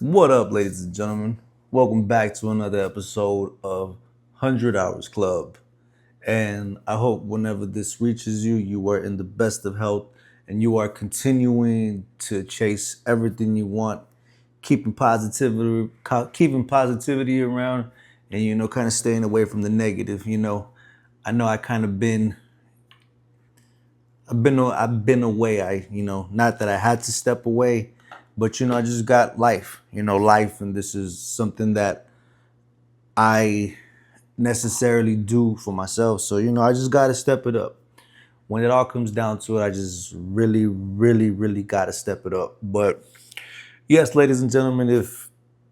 What up, ladies and gentlemen? Welcome back to another episode of 100 Hours Club. And I hope whenever this reaches you, you are in the best of health and you are continuing to chase everything you want, keeping positivity around, and kind of staying away from the negative. I know I kind of I've been away. Not that I had to step away, but I just got life. Life, and this is something that I necessarily do for myself. So I just got to step it up. When it all comes down to it, I just really, really, really got to step it up. But yes, ladies and gentlemen, if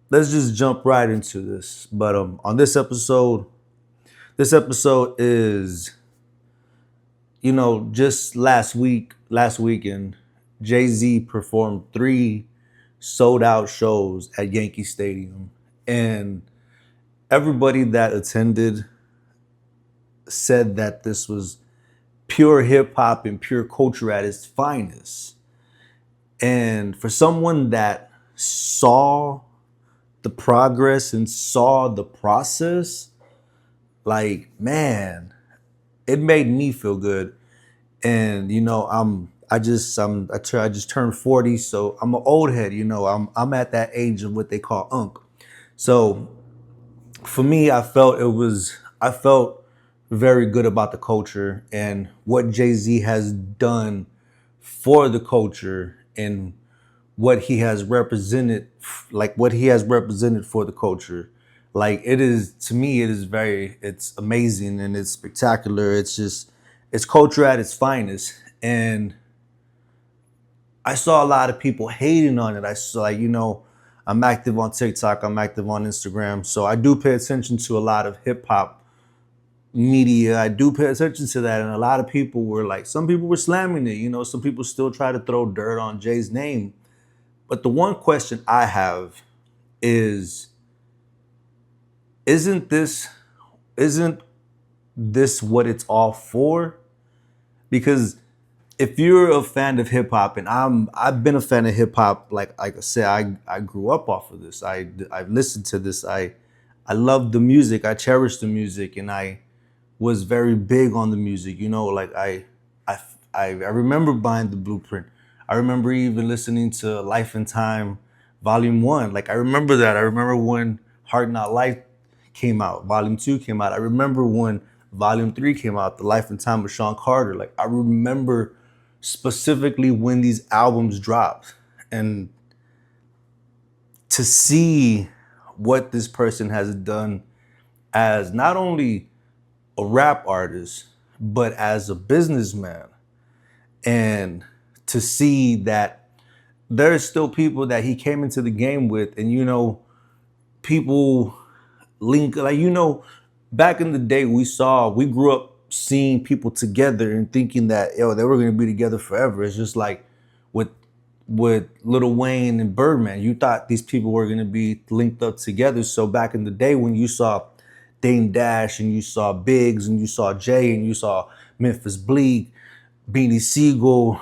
let's just jump right into this. But on this episode is just last weekend, Jay-Z performed 3 sold out shows at Yankee Stadium. And everybody that attended said that this was pure hip hop and pure culture at its finest. And for someone that saw the progress and saw the process, like, man, it made me feel good. And I just turned 40, so I'm an old head. I'm at that age of what they call unk. So for me, I felt very good about the culture and what Jay-Z has done for the culture and what he has represented, like what he has represented for the culture. Like, it is, to me, it's amazing and it's spectacular. It's culture at its finest. And I saw a lot of people hating on it. I saw, I'm active on TikTok, I'm active on Instagram. So I do pay attention to a lot of hip hop media. I do pay attention to that. And a lot of people were like, some people were slamming it. Some people still try to throw dirt on Jay's name. But the one question I have is, isn't this isn't this what it's all for? Because if you're a fan of hip hop, and I've been a fan of hip hop, like I said, I grew up off of this. I've listened to this. I love the music. I cherish the music, and I was very big on the music. Like I remember buying the Blueprint. I remember even listening to Life and Time, Volume One. Like, I remember that. I remember when Hard Not Life came out. Volume Two came out. I remember when Volume Three came out, The Life and Time of Sean Carter. Like, I remember specifically when these albums dropped, and to see what this person has done as not only a rap artist but as a businessman, and to see that there's still people that he came into the game with, and people link, like, back in the day, we grew up seeing people together and thinking that, they were going to be together forever. It's just like with Lil Wayne and Birdman, you thought these people were going to be linked up together. So back in the day, when you saw Dame Dash and you saw Biggs and you saw Jay and you saw Memphis Bleak, Beanie Siegel,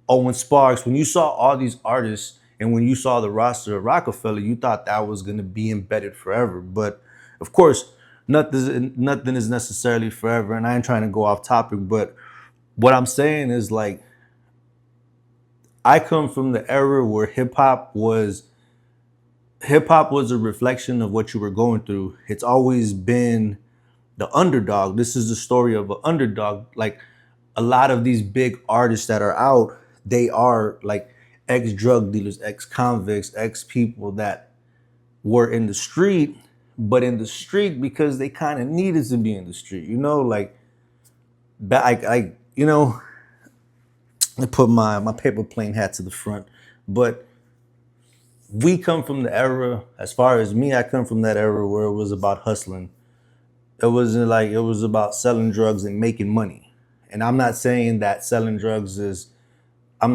Owen Sparks, when you saw all these artists and when you saw the roster of Rockefeller, you thought that was going to be embedded forever. But of course, nothing is necessarily forever. And I ain't trying to go off topic, but what I'm saying is, like, I come from the era where hip hop was a reflection of what you were going through. It's always been the underdog. This is the story of an underdog. Like, a lot of these big artists that are out, they are like ex drug dealers, ex convicts, ex people that were in the street, but in the street because they kind of needed to be in the street. Like, I put my paper plane hat to the front, but we come from the era. As far as me, I come from that era where it was about hustling. It was about selling drugs and making money. And I'm not saying that selling drugs is, I'm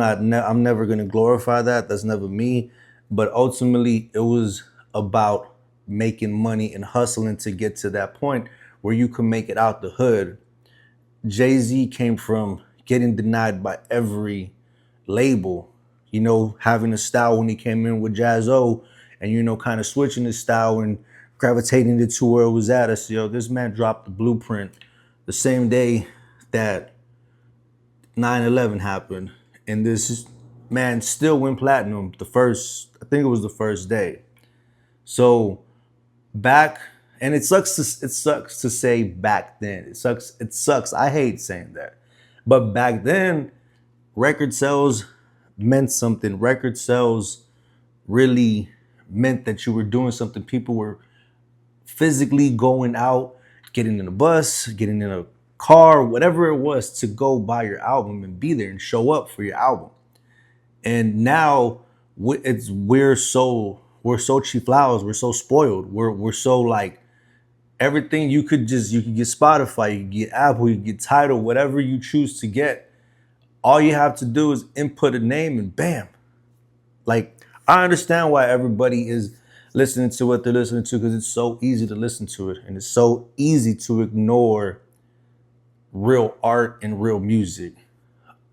never going to glorify that. That's never me. But ultimately, it was about making money and hustling to get to that point where you can make it out the hood. Jay-Z came from getting denied by every label you know, having a style when he came in with Jaz-O and, you know, kind of switching his style and gravitating it to where it was at. I said, yo, this man dropped the blueprint the same day that 9/11 happened. And this man still went platinum the first, I think it was the first day. So back, and it sucks to say back then. It sucks. I hate saying that. But back then, record sales meant something. Record sales really meant that you were doing something. People were physically going out, getting in a bus, getting in a car, whatever it was, to go buy your album and be there and show up for your album. And now we're so cheap flowers. We're so spoiled. We're so like everything you could get Spotify, you could get Apple, you could get Tidal, whatever you choose to get. All you have to do is input a name and bam. Like, I understand why everybody is listening to what they're listening to because it's so easy to listen to it and it's so easy to ignore real art and real music.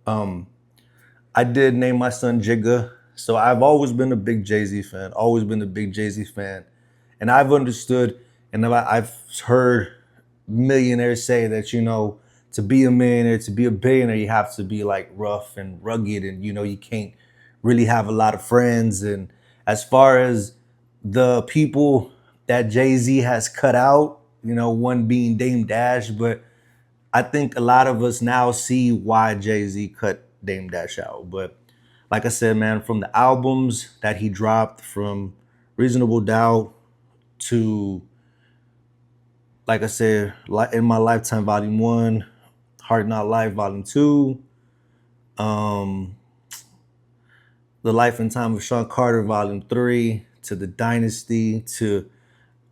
I did name my son Jigga. So I've always been a big Jay-Z fan, always been a big Jay-Z fan. And I've understood and I've heard millionaires say that, you know, to be a millionaire, to be a billionaire, you have to be like rough and rugged and, you know, you can't really have a lot of friends. And as far as the people that Jay-Z has cut out, you know, one being Dame Dash, but I think a lot of us now see why Jay-Z cut Dame Dash out. But like I said, man, from the albums that he dropped, from Reasonable Doubt to, like I said, In My Lifetime Volume 1, Hard Not Life Volume 2, um, The Life and Time of Sean Carter Volume 3, to The Dynasty, to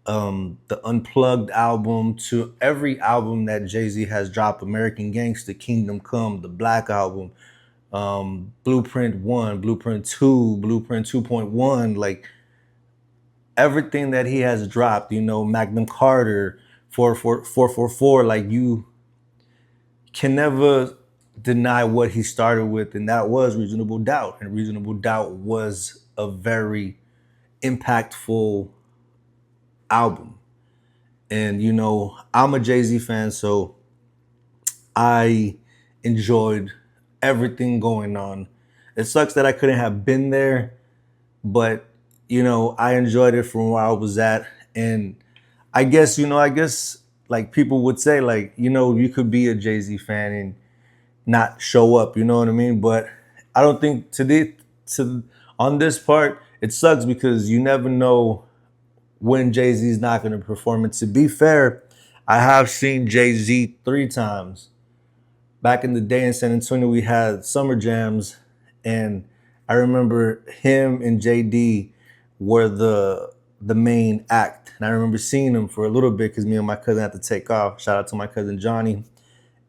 the Unplugged album, to every album that Jay-Z has dropped, American Gangster, Kingdom Come, the Black Album, Blueprint 1, Blueprint 2, Blueprint 2.1, like everything that he has dropped, you know, Magnum Carter, 444, like you can never deny what he started with, and that was Reasonable Doubt. And Reasonable Doubt was a very impactful album. And, you know, I'm a Jay-Z fan, so I enjoyed everything going on. It sucks that I couldn't have been there, but, you know, I enjoyed it from where I was at. And I guess like people would say, like, you know, you could be a Jay-Z fan and not show up, you know what I mean? But I don't think to on this part, it sucks because you never know when Jay-Z is not going to perform. And to be fair, I have seen Jay-Z 3 times. Back in the day in San Antonio, we had summer jams, and I remember him and JD were the main act. And I remember seeing them for a little bit because me and my cousin had to take off. Shout out to my cousin Johnny.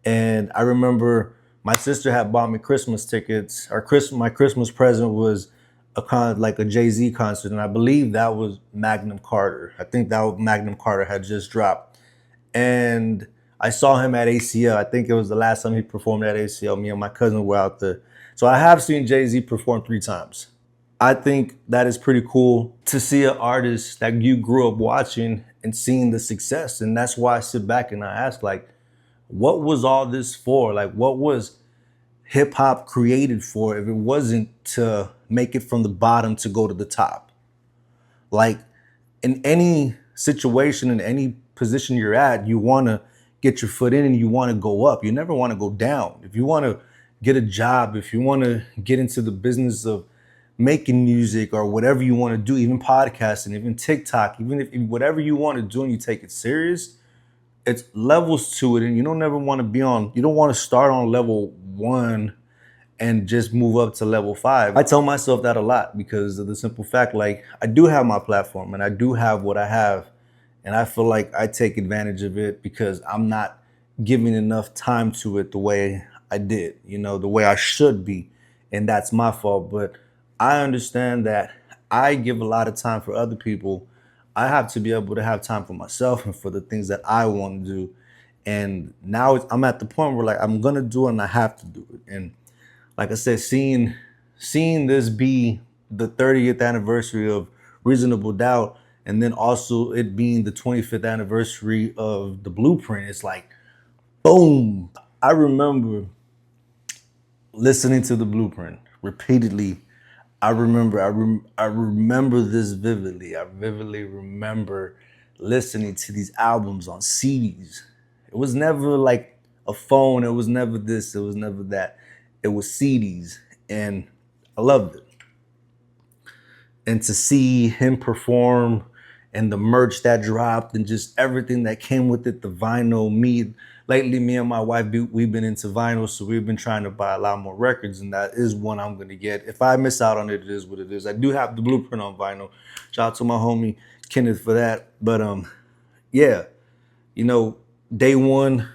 And I remember my sister had bought me Christmas tickets. My Christmas present was like a Jay-Z concert, and I believe that was Magnum Carter. I think that Magnum Carter had just dropped, and I saw him at ACL. I think it was the last time he performed at ACL. Me and my cousin were out there, so I have seen Jay-Z perform 3 times. I think that is pretty cool to see an artist that you grew up watching and seeing the success, and that's why I sit back and I ask, like, what was all this for? Like, what was hip hop created for if it wasn't to make it from the bottom to go to the top? Like, in any situation, in any position you're at, you want to get your foot in and you want to go up. You never want to go down. If you want to get a job, if you want to get into the business of making music or whatever you want to do, even podcasting, even TikTok, even if whatever you want to do and you take it serious, it's levels to it, and you don't you don't want to start on level 1 and just move up to level 5. I tell myself that a lot because of the simple fact, like, I do have my platform and I do have what I have, and I feel like I take advantage of it because I'm not giving enough time to it the way I did, you know, the way I should be, and that's my fault. But I understand that I give a lot of time for other people. I have to be able to have time for myself and for the things that I want to do. And now I'm at the point where, like, I'm gonna do it and I have to do it. And like I said, seeing seeing this be the 30th anniversary of Reasonable Doubt, and then also it being the 25th anniversary of The Blueprint, it's like, boom. I remember listening to The Blueprint repeatedly. I remember this vividly. I vividly remember listening to these albums on CDs. It was never like a phone. It was never this. It was never that. It was CDs, and I loved it. And to see him perform and the merch that dropped and just everything that came with it, the vinyl. Lately, me and my wife, we've been into vinyl, so we've been trying to buy a lot more records, and that is one I'm going to get. If I miss out on it, it is what it is. I do have The Blueprint on vinyl. Shout out to my homie Kenneth for that. But yeah, you know, day one,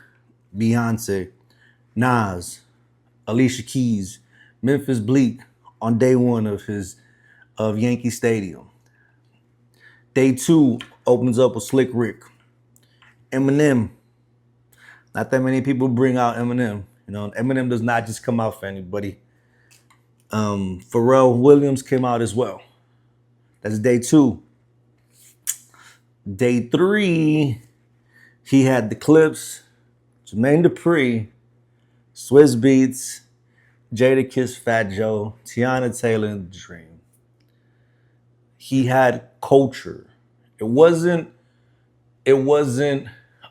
Beyonce, Nas, Alicia Keys, Memphis Bleak on day one of Yankee Stadium. Day two opens up with Slick Rick. Eminem. Not that many people bring out Eminem. You know, Eminem does not just come out for anybody. Pharrell Williams came out as well. That's day two. Day three, he had the Clips, Jermaine Dupri, Swizz Beatz, Jadakiss, Fat Joe, Tiana Taylor, and The Dream. He had culture. It wasn't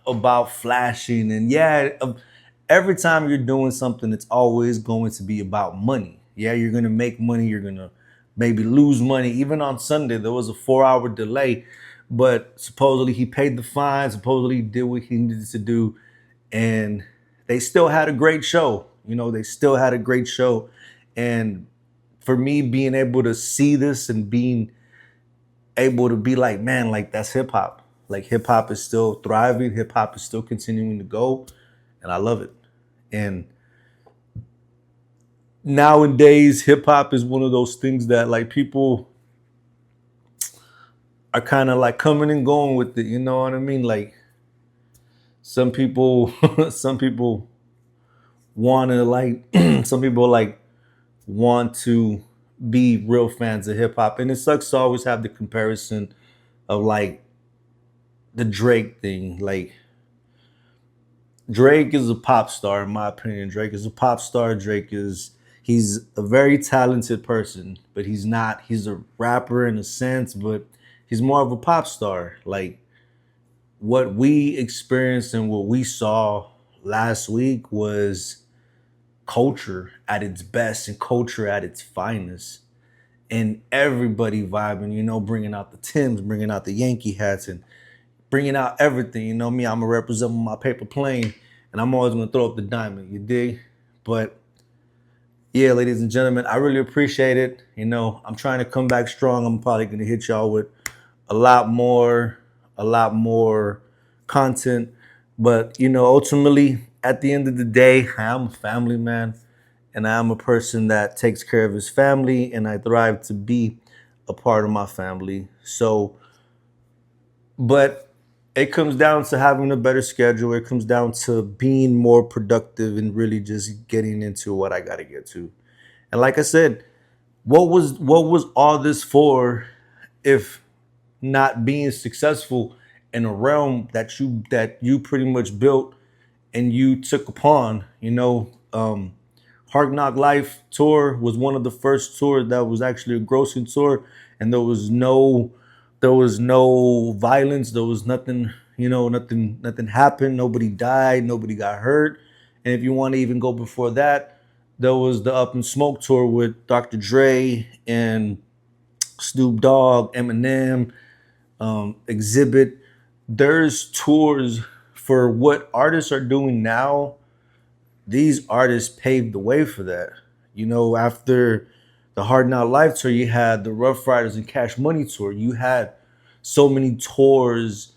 about flashing. And yeah, every time you're doing something, it's always going to be about money. Yeah, you're going to make money. You're going to maybe lose money. Even on Sunday, there was a 4-hour delay, but supposedly he paid the fine. Supposedly he did what he needed to do. And they still had a great show. You know, they still had a great show. And for me, being able to see this and being able to be like, man, like that's hip hop. Like hip hop is still thriving. Hip hop is still continuing to go. And I love it. And nowadays, hip hop is one of those things that like people are kind of like coming and going with it. You know what I mean? Like some people, some people want to like, some people like want to be real fans of hip hop. And it sucks to always have the comparison of like the Drake thing. Like Drake is a pop star, in my opinion. Drake is a pop star. He's a very talented person, but he's not. He's a rapper in a sense, but he's more of a pop star. Like what we experienced and what we saw last week was culture at its best and culture at its finest. And everybody vibing, you know, bringing out the Timbs, bringing out the Yankee hats, and bringing out everything. You know me, I'm going to represent my paper plane, and I'm always going to throw up the diamond, you dig? But yeah, ladies and gentlemen, I really appreciate it. You know, I'm trying to come back strong. I'm probably going to hit y'all with a lot more content. But, you know, ultimately, at the end of the day, I am a family man, and I am a person that takes care of his family, and I thrive to be a part of my family. So, but it comes down to having a better schedule. It comes down to being more productive and really just getting into what I got to get to. And like I said, what was all this for if not being successful in a realm that you pretty much built and you took upon? You know, Hard Knock Life tour was one of the first tours that was actually a grossing tour, and there was no violence, there was nothing, you know, nothing happened, nobody died, nobody got hurt. And if you want to even go before that, there was the Up in Smoke tour with Dr. Dre and Snoop Dogg, Eminem, Exhibit. There's tours for what artists are doing now. These artists paved the way for that. You know, after the Hard Knock Life tour, you had the Rough Riders and Cash Money tour. You had so many tours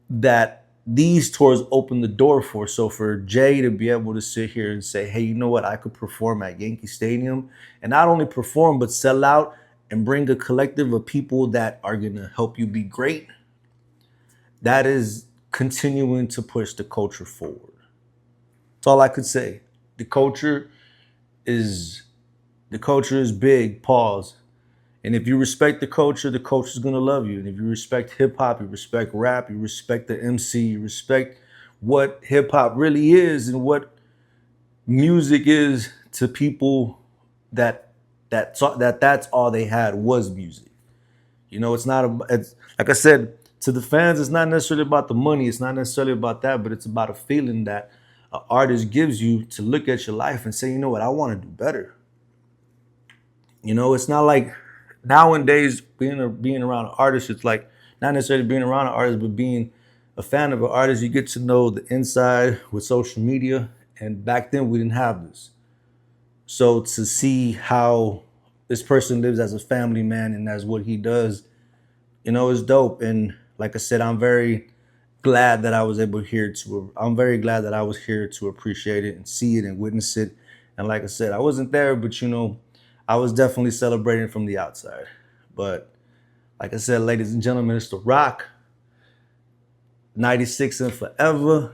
that these tours opened the door for. So for Jay to be able to sit here and say, hey, you know what, I could perform at Yankee Stadium, and not only perform, but sell out and bring a collective of people that are going to help you be great, that is continuing to push the culture forward. That's all I could say. The culture is The culture is big, pause. And if you respect the culture is gonna love you. And if you respect hip hop, you respect rap, you respect the MC, you respect what hip hop really is and what music is to people that that's all they had was music. You know, it's not it's like I said to the fans. It's not necessarily about the money. It's not necessarily about that, but it's about a feeling that an artist gives you to look at your life and say, you know what, I want to do better. You know, it's not like nowadays being around an artist. It's like not necessarily being around an artist, but being a fan of an artist. You get to know the inside with social media, and back then we didn't have this. So to see how this person lives as a family man and as what he does, you know, is dope. And like I said, I'm very glad that I was able here to. I'm very glad that I was here to appreciate it and see it and witness it. And like I said, I wasn't there, but you know, I was definitely celebrating from the outside. But like I said, ladies and gentlemen, it's The Rock, 96 and forever,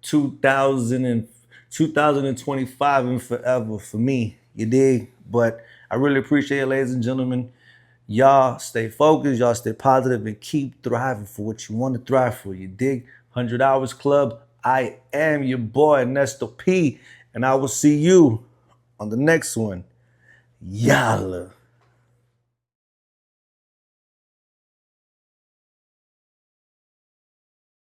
2000 and 2025 and forever for me. You dig? But I really appreciate it, ladies and gentlemen. Y'all stay focused, y'all stay positive, and keep thriving for what you want to thrive for. You dig? 100 Hours Club. I am your boy, Ernesto P. And I will see you on the next one. Yalla.